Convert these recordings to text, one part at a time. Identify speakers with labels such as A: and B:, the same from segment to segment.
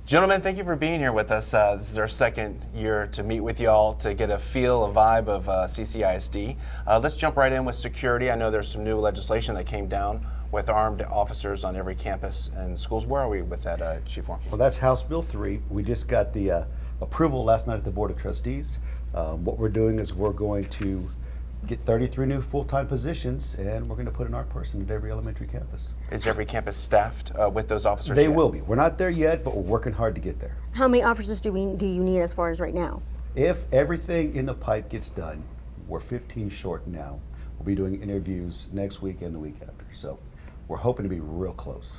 A: Gentlemen, thank you for being here with us. This is our second year to meet with y'all to get a feel, a vibe of CCISD. Let's jump right in with security. I know there's some new legislation that came down with armed officers on every campus and schools. Where are we with that, Chief Warnke?
B: Well, that's House Bill 3. We just got the approval last night at the Board of Trustees. What we're doing is we're going to get 33 new full-time positions, and we're going to put an art person at every elementary campus.
A: Is every campus staffed with those officers?
B: They will be. We're not there yet, but we're working hard to get there.
C: How many officers do you need as far as right now?
B: If everything in the pipe gets done, we're 15 short now. We'll be doing interviews next week and the week after. So we're hoping to be real close.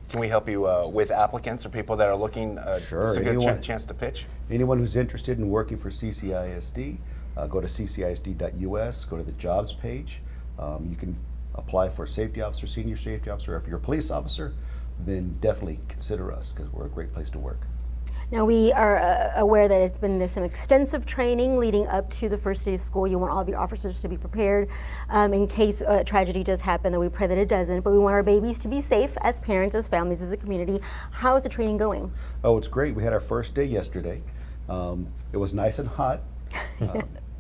A: Can we help you with applicants or people that are looking?
B: Sure.
A: It's a good chance to pitch.
B: Anyone who's interested in working for CCISD, go to ccisd.us, go to the jobs page. You can apply for a safety officer, senior safety officer. If you're a police officer, then definitely consider us because we're a great place to work.
C: Now we are aware that it's been some extensive training leading up to the first day of school. You want all of your officers to be prepared in case a tragedy does happen, that we pray that it doesn't, but we want our babies to be safe as parents, as families, as a community. How is the training going?
B: Oh, it's great. We had our first day yesterday. It was nice and hot.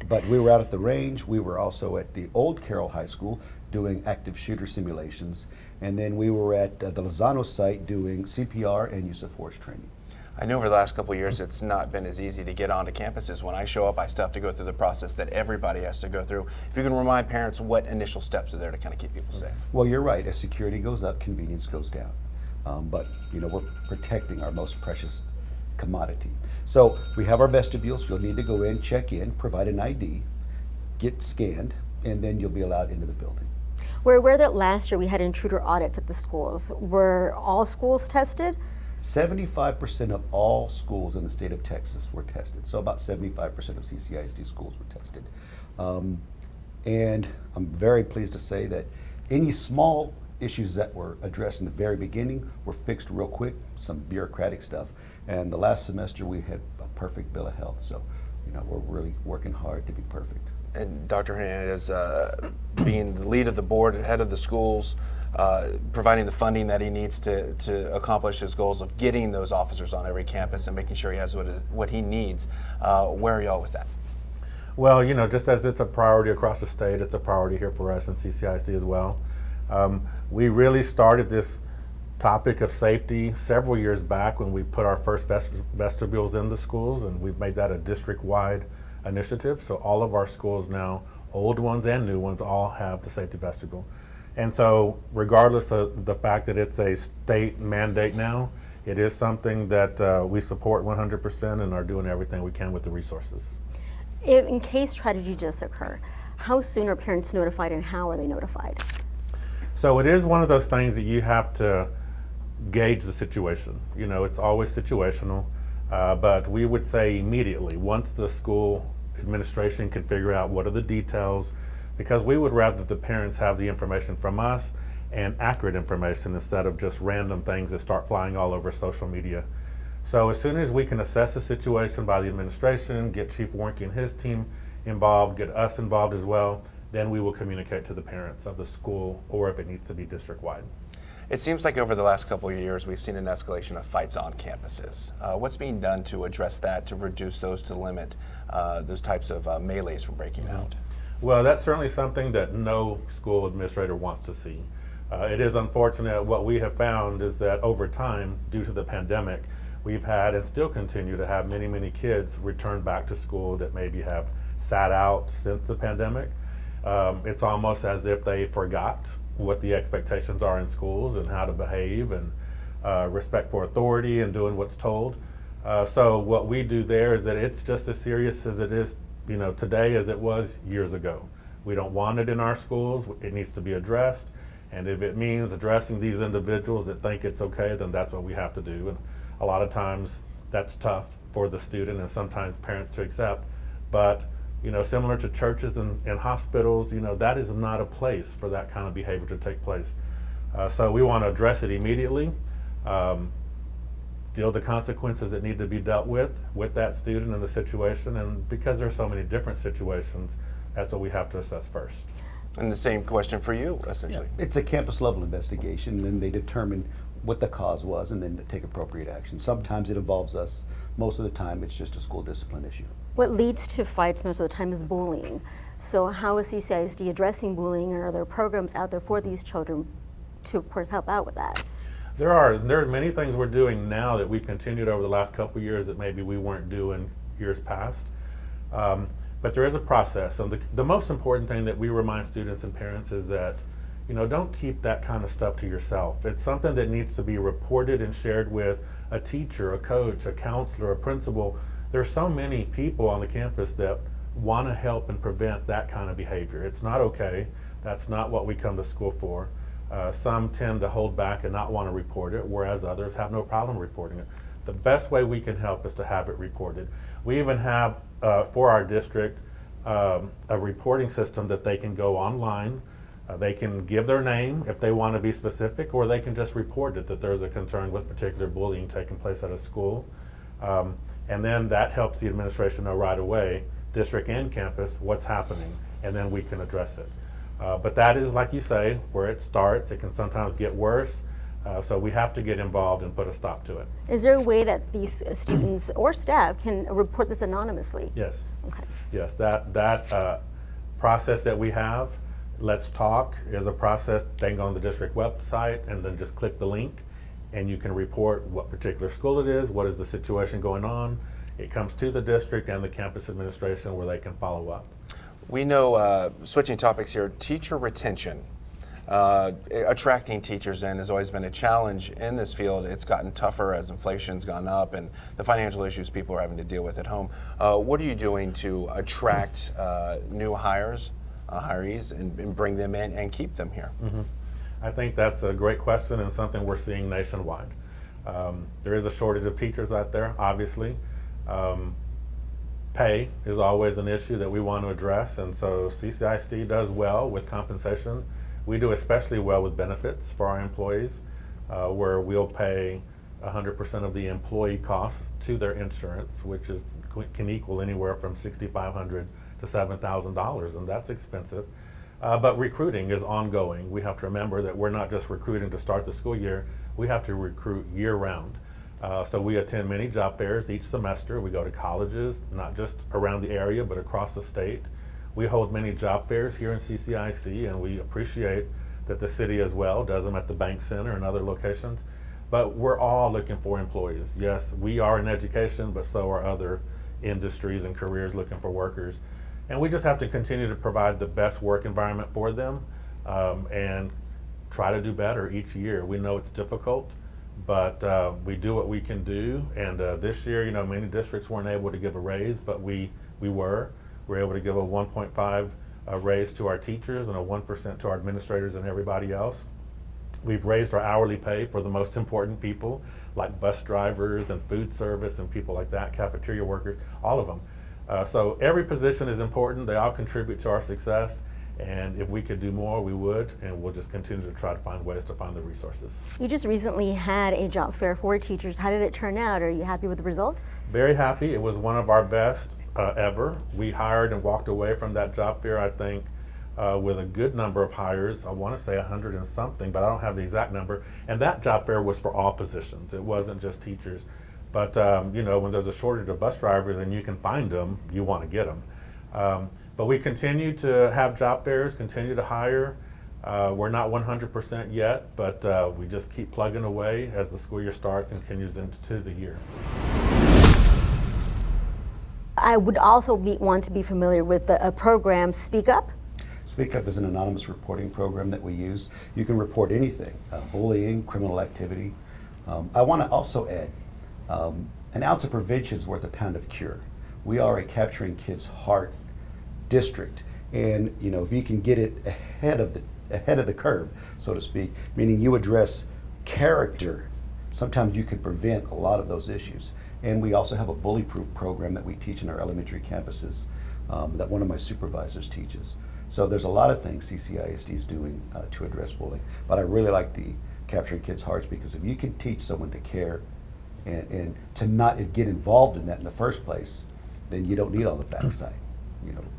B: But we were out at the range. We were also at the Old Carroll High School doing active shooter simulations. And then we were at the Lozano site doing CPR and use of force training.
A: I know over the last couple of years it's not been as easy to get onto campuses. When I show up, I still have to go through the process that everybody has to go through. If you can remind parents what initial steps are there to kind of keep people safe.
B: Well, you're right. As security goes up, convenience goes down. But you know, we're protecting our most precious commodity. So we have our vestibules. You'll need to go in, check in, provide an ID, get scanned, and then you'll be allowed into the building.
C: We're aware that last year we had intruder audits at the schools. Were all schools tested?
B: 75% of all schools in the state of Texas were tested. So about 75% of CCISD schools were tested. And I'm very pleased to say that any small issues that were addressed in the very beginning were fixed real quick, some bureaucratic stuff. And the last semester we had a perfect bill of health. So, you know, we're really working hard to be perfect.
A: And Dr. Hernandez, being the lead of the board, head of the schools, providing the funding that he needs to accomplish his goals of getting those officers on every campus and making sure he has what he needs. Where are y'all with that?
D: Well, you know, just as it's a priority across the state, it's a priority here for us in CCISD as well. We really started this topic of safety several years back when we put our first vestibules in the schools, and we've made that a district-wide initiative. So all of our schools now, old ones and new ones, all have the safety vestibule. And so regardless of the fact that it's a state mandate now, it is something that we support 100% and are doing everything we can with the resources.
C: In case tragedy does occur, how soon are parents notified and how are they notified?
D: So it is one of those things that you have to gauge the situation. You know, it's always situational, but we would say immediately, once the school administration can figure out what are the details, because we would rather the parents have the information from us and accurate information instead of just random things that start flying all over social media. So as soon as we can assess the situation by the administration, get Chief Warnke and his team involved, get us involved as well, then we will communicate to the parents of the school, or if it needs to be district-wide.
A: It seems like over the last couple of years we've seen an escalation of fights on campuses. What's being done to address that, to reduce those, to limit those types of melees from breaking out?
D: Well, that's certainly something that no school administrator wants to see. It is unfortunate. What we have found is that over time, due to the pandemic, we've had and still continue to have many, many kids return back to school that maybe have sat out since the pandemic. It's almost as if they forgot what the expectations are in schools and how to behave and respect for authority and doing what's told. So what we do there is that it's just as serious as it is, you know, today as it was years ago. We don't want it in our schools. It needs to be addressed. And if it means addressing these individuals that think it's okay, then that's what we have to do. And a lot of times that's tough for the student and sometimes parents to accept. But you know, similar to churches and hospitals, you know, that is not a place for that kind of behavior to take place. So we want to address it immediately, deal the consequences that need to be dealt with that student and the situation. And because there's so many different situations, that's what we have to assess first.
A: And the same question for you, essentially.
B: Yeah, it's a campus level investigation, and then they determine what the cause was and then to take appropriate action. Sometimes it involves us. Most of the time it's just a school discipline issue.
C: What leads to fights most of the time is bullying. So how is CCISD addressing bullying, and are there programs out there for these children to, of course, help out with that?
D: There are many things we're doing now that we've continued over the last couple of years that maybe we weren't doing years past. But there is a process, and the most important thing that we remind students and parents is that, you know, don't keep that kind of stuff to yourself. It's something that needs to be reported and shared with a teacher, a coach, a counselor, a principal. There's so many people on the campus that want to help and prevent that kind of behavior. It's not okay. That's not what we come to school for. Some tend to hold back and not want to report it, whereas others have no problem reporting it. The best way we can help is to have it reported. We even have, for our district, a reporting system that they can go online. They can give their name if they want to be specific, or they can just report it that there's a concern with particular bullying taking place at a school. And then that helps the administration know right away, district and campus, what's happening, and then we can address it. But that is, like you say, where it starts. It can sometimes get worse, so we have to get involved and put a stop to it.
C: Is there a way that these students or staff can report this anonymously?
D: Yes.
C: Okay.
D: Yes, that process that we have, Let's Talk, is a process. They can go on the district website and then just click the link, and you can report what particular school it is, what is the situation going on. It comes to the district and the campus administration where they can follow up.
A: We know, switching topics here, teacher retention. Attracting teachers in has always been a challenge in this field. It's gotten tougher as inflation's gone up and the financial issues people are having to deal with at home. What are you doing to attract new hirees, and bring them in and keep them here?
D: Mm-hmm. I think that's a great question and something we're seeing nationwide. There is a shortage of teachers out there, obviously. Pay is always an issue that we want to address, and so CCISD does well with compensation. We do especially well with benefits for our employees, where we'll pay 100% of the employee costs to their insurance, which can equal anywhere from $6,500 to $7,000, and that's expensive. But recruiting is ongoing. We have to remember that we're not just recruiting to start the school year, we have to recruit year-round. So we attend many job fairs each semester. We go to colleges, not just around the area, but across the state. We hold many job fairs here in CCISD, and we appreciate that the city as well does them at the Bank Center and other locations. But we're all looking for employees. Yes, we are in education, but so are other industries and careers looking for workers. And we just have to continue to provide the best work environment for them, and try to do better each year. We know it's difficult, but we do what we can do. And this year, you know, many districts weren't able to give a raise, but we were. We were able to give a 1.5 raise to our teachers and a 1% to our administrators and everybody else. We've raised our hourly pay for the most important people, like bus drivers and food service and people like that, cafeteria workers, all of them. So every position is important. They all contribute to our success. And if we could do more, we would, and we'll just continue to try to find ways to find the resources.
C: You just recently had a job fair for teachers. How did it turn out? Are you happy with the result?
D: Very happy. It was one of our best ever. We hired and walked away from that job fair, I think, with a good number of hires. I want to say 100 and something, but I don't have the exact number. And that job fair was for all positions. It wasn't just teachers. But you know, when there's a shortage of bus drivers and you can find them, you want to get them. But we continue to have job fairs, continue to hire. We're not 100% yet, but we just keep plugging away as the school year starts and continues into the year.
C: I would also want to be familiar with the program Speak Up.
B: Speak Up is an anonymous reporting program that we use. You can report anything, bullying, criminal activity. I want to also add, an ounce of prevention is worth a pound of cure. We are a Capturing Kids' Heart district, and you know, if you can get it ahead of the curve, so to speak, meaning you address character, sometimes you can prevent a lot of those issues. And we also have a bully-proof program that we teach in our elementary campuses that one of my supervisors teaches. So there's a lot of things CCISD is doing to address bullying, but I really like the Capturing Kids' Hearts, because if you can teach someone to care and to not get involved in that in the first place, then you don't need all the backside.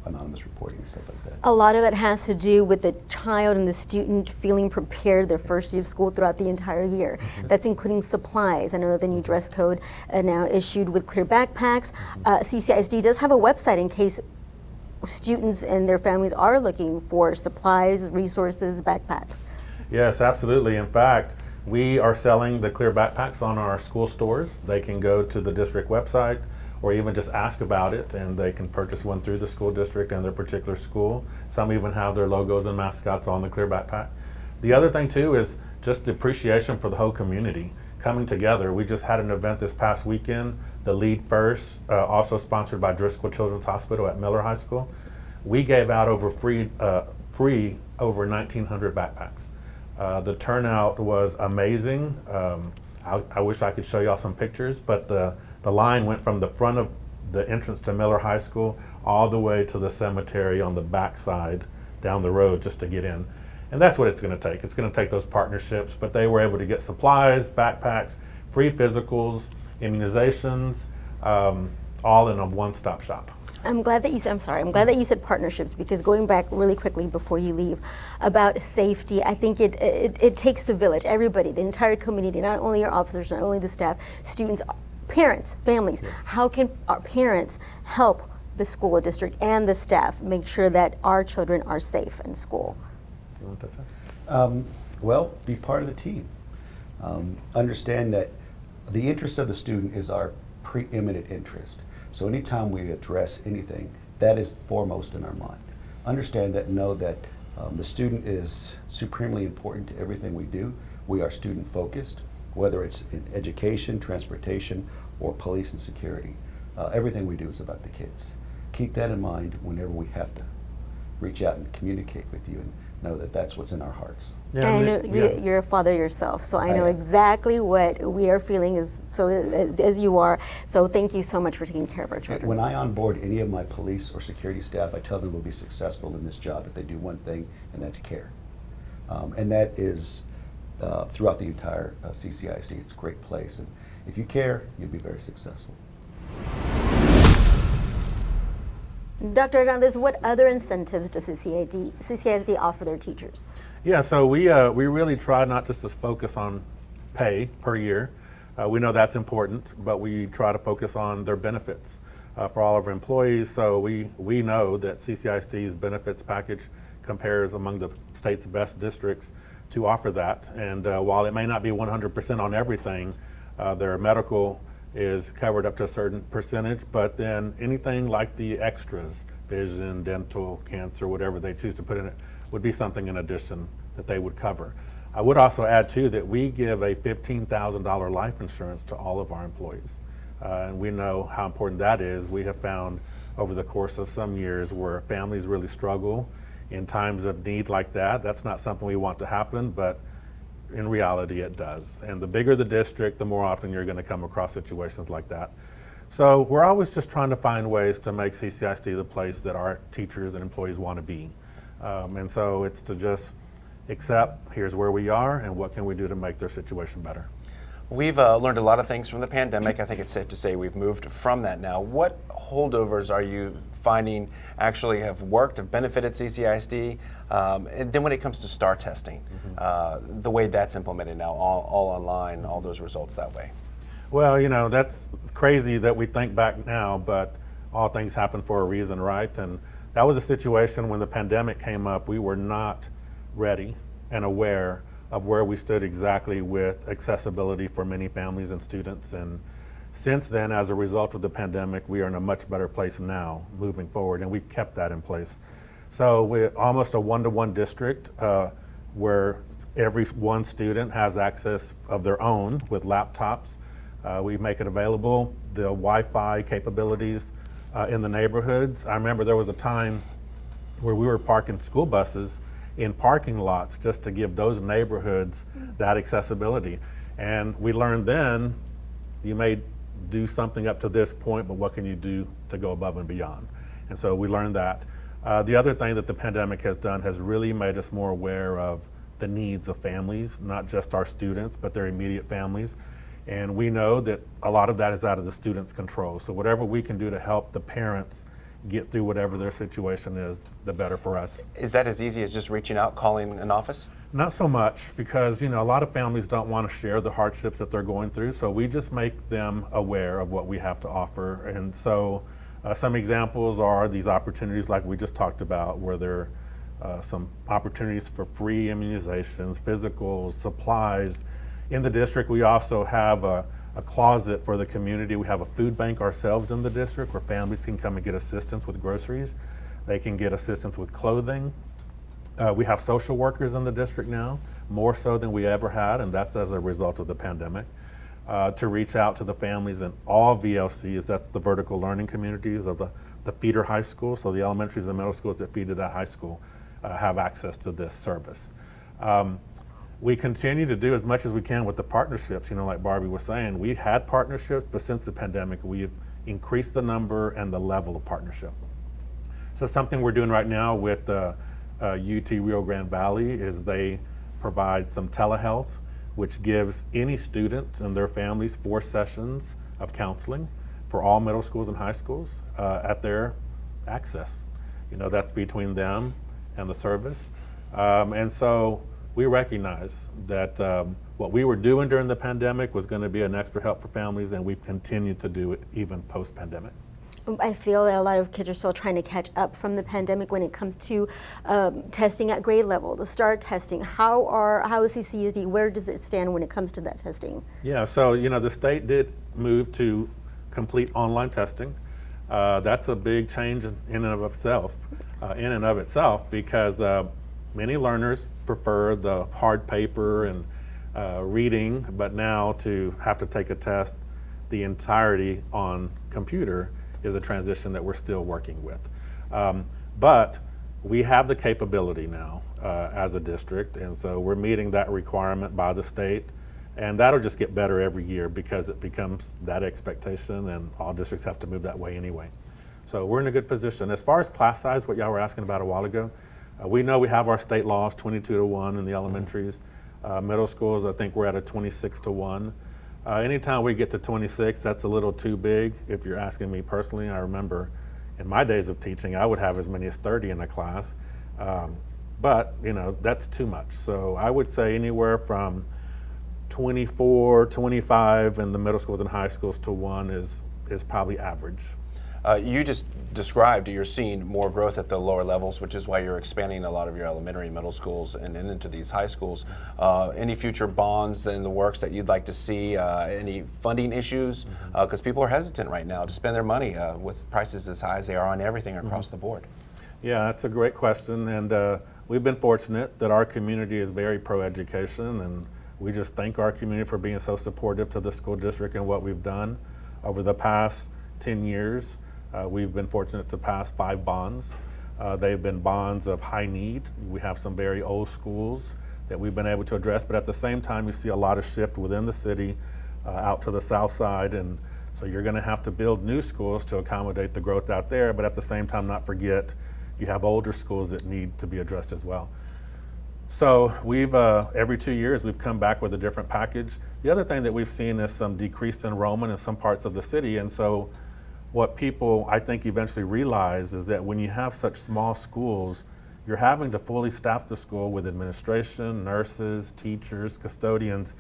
B: anonymous reporting and stuff like that.
C: A lot of that has to do with the child and the student feeling prepared their first day of school throughout the entire year. That's including supplies. I know the new dress code now issued with clear backpacks. CCISD does have a website in case students and their families are looking for supplies, resources, backpacks.
D: Yes, absolutely. In fact, we are selling the clear backpacks on our school stores. They can go to the district website or even just ask about it, and they can purchase one through the school district and their particular school. Some even have their logos and mascots on the clear backpack. The other thing too is just the appreciation for the whole community coming together. We just had an event this past weekend, the Lead First, also sponsored by Driscoll Children's Hospital at Miller High School. We gave out free over 1,900 backpacks. The turnout was amazing. I wish I could show y'all some pictures, but the line went from the front of the entrance to Miller High School all the way to the cemetery on the back side down the road just to get in. And that's what it's going to take. It's going to take those partnerships, but they were able to get supplies, backpacks, free physicals, immunizations, all in a one-stop shop.
C: I'm glad that you said partnerships, because going back really quickly before you leave about safety, I think it takes the village, everybody, the entire community, not only your officers, not only the staff, students, parents, families.
B: Yes.
C: How can our parents help the school district and the staff make sure that our children are safe in school?
D: You want that?
B: Well, be part of the team. Understand that the interest of the student is our preeminent interest. So anytime we address anything, that is foremost in our mind. Understand that, know that the student is supremely important to everything we do. We are student focused, whether it's in education, transportation, or police and security. Everything we do is about the kids. Keep that in mind whenever we have to reach out and communicate with you, and know that that's what's in our hearts.
C: And I know you're a father yourself, so I know exactly what we are feeling as you are. So thank you so much for taking care of our children.
B: When I onboard any of my police or security staff, I tell them we'll be successful in this job if they do one thing, and that's care. And that is throughout the entire CCISD. It's a great place, and if you care, you'll be very successful.
C: Dr. Hernandez, what other incentives does CCISD offer their teachers?
D: Yeah, so we really try not just to focus on pay per year. We know that's important, but we try to focus on their benefits for all of our employees. So we know that CCISD's benefits package compares among the state's best districts to offer that. And while it may not be 100% on everything, their medical is covered up to a certain percentage, but then anything like the extras, vision, dental, cancer, whatever they choose to put in it, would be something in addition that they would cover. I would also add too that we give a $15,000 life insurance to all of our employees. And we know how important that is. We have found over the course of some years where families really struggle in times of need like that. That's not something we want to happen, but in reality it does. And the bigger the district, the more often you're going to come across situations like that. So we're always just trying to find ways to make CCISD the place that our teachers and employees want to be. And so it's to just accept, here's where we are and what can we do to make their situation better.
A: We've learned a lot of things from the pandemic. I think it's safe to say we've moved from that now. What holdovers are you finding actually have worked, have benefited CCISD? And then when it comes to STAR testing, the way that's implemented now, all online, all those results that way.
D: Well, you know, that's crazy that we think back now, but all things happen for a reason, right? And that was a situation when the pandemic came up, we were not ready and aware of where we stood exactly with accessibility for many families and students. And since then, as a result of the pandemic, we are in a much better place now moving forward, and we've kept that in place. So we're almost a one-to-one district where every one student has access of their own with laptops. We make it available, the Wi-Fi capabilities in the neighborhoods. I remember there was a time where we were parking school buses in parking lots just to give those neighborhoods that accessibility. And we learned then, you may do something up to this point, but what can you do to go above and beyond? And so we learned that. The other thing that the pandemic has done has really made us more aware of the needs of families, not just our students, but their immediate families. And we know that a lot of that is out of the students' control. So whatever we can do to help the parents get through whatever their situation is, the better for us.
A: Is that as easy as just reaching out, calling an office?
D: Not so much, because a lot of families don't want to share the hardships that they're going through, so we just make them aware of what we have to offer. And so some examples are these opportunities like we just talked about, where there are some opportunities for free immunizations, physicals, supplies. In the district, we also have a closet for the community. We have a food bank ourselves in the district where families can come and get assistance with groceries. They can get assistance with clothing. We have social workers in the district now, more so than we ever had, and that's as a result of the pandemic, to reach out to the families in all VLCs, that's the vertical learning communities of the feeder high school, so the elementaries and middle schools that feed to that high school have access to this service. We continue to do as much as we can with the partnerships, like Barbi was saying. We had partnerships, but since the pandemic, we've increased the number and the level of partnership. So something we're doing right now with UT Rio Grande Valley is they provide some telehealth, which gives any student and their families 4 sessions of counseling for all middle schools and high schools at their access. That's between them and the service. And so we recognize that what we were doing during the pandemic was going to be an extra help for families, and we've continued to do it even post-pandemic.
C: I feel that a lot of kids are still trying to catch up from the pandemic when it comes to testing at grade level, the STAR testing. How is CCISD, where does it stand when it comes to that testing?
D: Yeah, so the state did move to complete online testing. That's a big change in and of itself, because many learners prefer the hard paper and reading, but now to have to take a test the entirety on computer is a transition that we're still working with. But we have the capability now as a district, and so we're meeting that requirement by the state, and that'll just get better every year because it becomes that expectation, and all districts have to move that way anyway. So we're in a good position. As far as class size, what y'all were asking about a while ago, we know we have our state laws, 22-1 in the elementaries. Middle schools, I think we're at a 26-1. Anytime we get to 26, that's a little too big. If you're asking me personally, I remember in my days of teaching, I would have as many as 30 in a class. But that's too much. So I would say anywhere from 24, 25 in the middle schools and high schools to 1 is probably average.
A: You just described you're seeing more growth at the lower levels, which is why you're expanding a lot of your elementary and middle schools and into these high schools. Any future bonds in the works that you'd like to see? Any funding issues? Because people are hesitant right now to spend their money with prices as high as they are on everything across the board.
D: Yeah, that's a great question, and we've been fortunate that our community is very pro-education, and we just thank our community for being so supportive to the school district and what we've done over the past 10 years. We've been fortunate to pass 5 bonds. They've been bonds of high need. We have some very old schools that we've been able to address, but at the same time, you see a lot of shift within the city out to the south side, and so you're going to have to build new schools to accommodate the growth out there, but at the same time, not forget you have older schools that need to be addressed as well. So we've, every 2 years, we've come back with a different package. The other thing that we've seen is some decreased enrollment in some parts of the city, and so what people, I think, eventually realize is that when you have such small schools, you're having to fully staff the school with administration, nurses, teachers, custodians.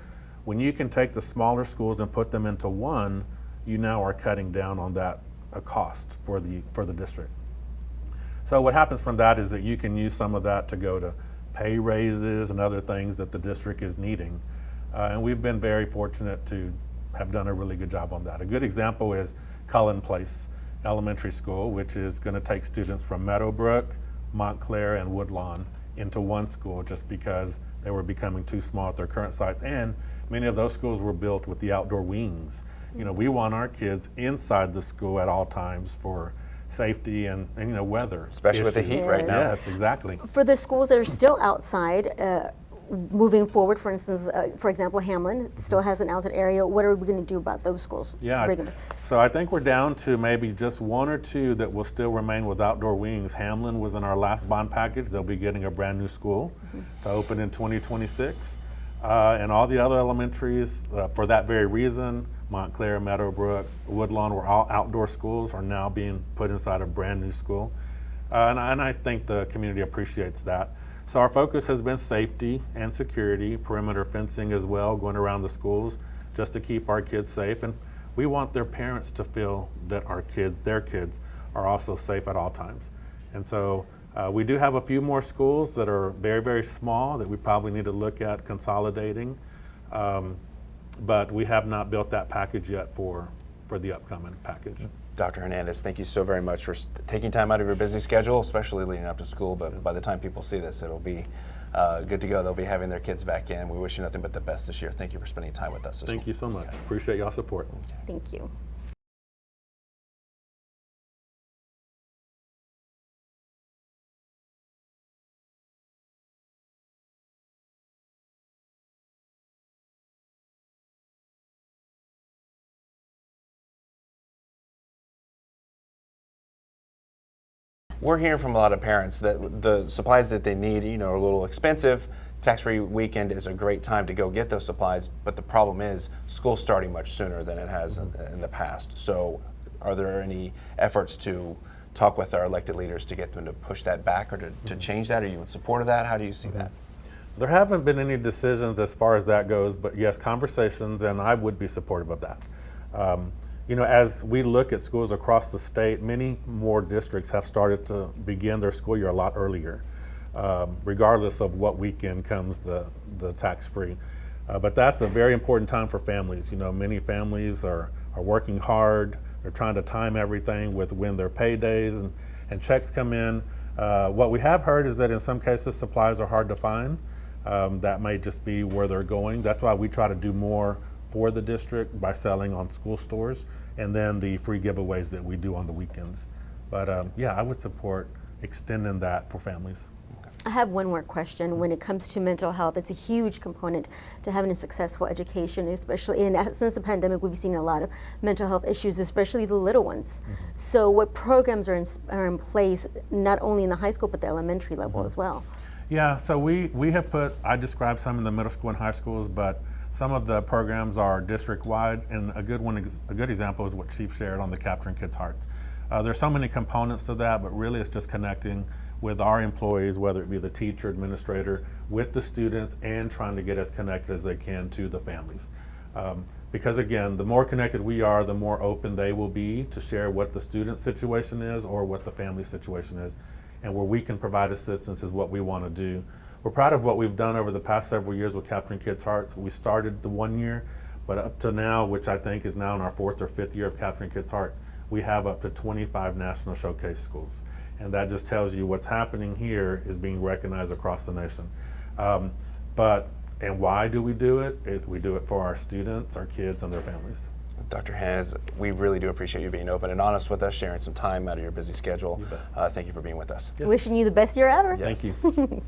D: When you can take the smaller schools and put them into one, you now are cutting down on that cost for the district. So what happens from that is that you can use some of that to go to pay raises and other things that the district is needing. And we've been very fortunate to have done a really good job on that. A good example is Cullen Place Elementary School, which is going to take students from Meadowbrook, Montclair, and Woodlawn into one school just because they were becoming too small at their current sites. And many of those schools were built with the outdoor wings. We want our kids inside the school at all times for safety and weather.
A: Especially
D: issues.
A: with the heat right now.
D: Yes, exactly.
C: For the schools that are still outside, moving forward, for instance, for example, Hamlin still has an outside area. What are we going to do about those schools?
D: Yeah, so I think we're down to maybe just 1 or 2 that will still remain with outdoor wings. Hamlin was in our last bond package. They'll be getting a brand new school to open in 2026. And all the other elementaries, for that very reason, Montclair, Meadowbrook, Woodlawn, were all outdoor schools, are now being put inside a brand new school. And I think the community appreciates that. So our focus has been safety and security, perimeter fencing as well, going around the schools just to keep our kids safe. And we want their parents to feel that our kids, their kids, are also safe at all times. And so we do have a few more schools that are very, very small that we probably need to look at consolidating. But we have not built that package yet for the upcoming package.
A: Dr. Hernandez, thank you so very much for taking time out of your busy schedule, especially leading up to school. But by the time people see this, it'll be good to go. They'll be having their kids back in. We wish you nothing but the best this year. Thank you for spending time with us.
D: Thank you so much. Appreciate y'all's support.
C: Thank you.
A: We're hearing from a lot of parents that the supplies that they need, are a little expensive. Tax-free weekend is a great time to go get those supplies, but the problem is school's starting much sooner than it has in the past. So are there any efforts to talk with our elected leaders to get them to push that back or to change that? Are you in support of that? How do you see that?
D: There haven't been any decisions as far as that goes, but yes, conversations, and I would be supportive of that. As we look at schools across the state, many more districts have started to begin their school year a lot earlier, regardless of what weekend comes the tax-free. But that's a very important time for families. Many families are working hard. They're trying to time everything with when their paydays and checks come in. What we have heard is that in some cases supplies are hard to find. That may just be where they're going. That's why we try to do more for the district by selling on school stores, and then the free giveaways that we do on the weekends. But yeah, I would support extending that for families.
C: I have one more question. When it comes to mental health, it's a huge component to having a successful education, especially since the pandemic, we've seen a lot of mental health issues, especially the little ones. So what programs are in place, not only in the high school, but the elementary level as well?
D: Yeah, so we have I described some in the middle school and high schools, but some of the programs are district-wide, and a good example is what Chief shared on the Capturing Kids' Hearts. There's so many components to that, but really it's just connecting with our employees, whether it be the teacher, administrator, with the students, and trying to get as connected as they can to the families. Because again, the more connected we are, the more open they will be to share what the student situation is or what the family situation is. And where we can provide assistance is what we want to do. We're proud of what we've done over the past several years with Capturing Kids' Hearts. We started the 1 year, but up to now, which I think is now in our 4th or 5th year of Capturing Kids' Hearts, we have up to 25 national showcase schools. And that just tells you what's happening here is being recognized across the nation. And why do we do it? We do it for our students, our kids, and their families.
A: Dr. Hernandez, we really do appreciate you being open and honest with us, sharing some time out of your busy schedule. Thank you for being with us.
C: Yes. Wishing you the best year ever.
D: Yes. Thank you.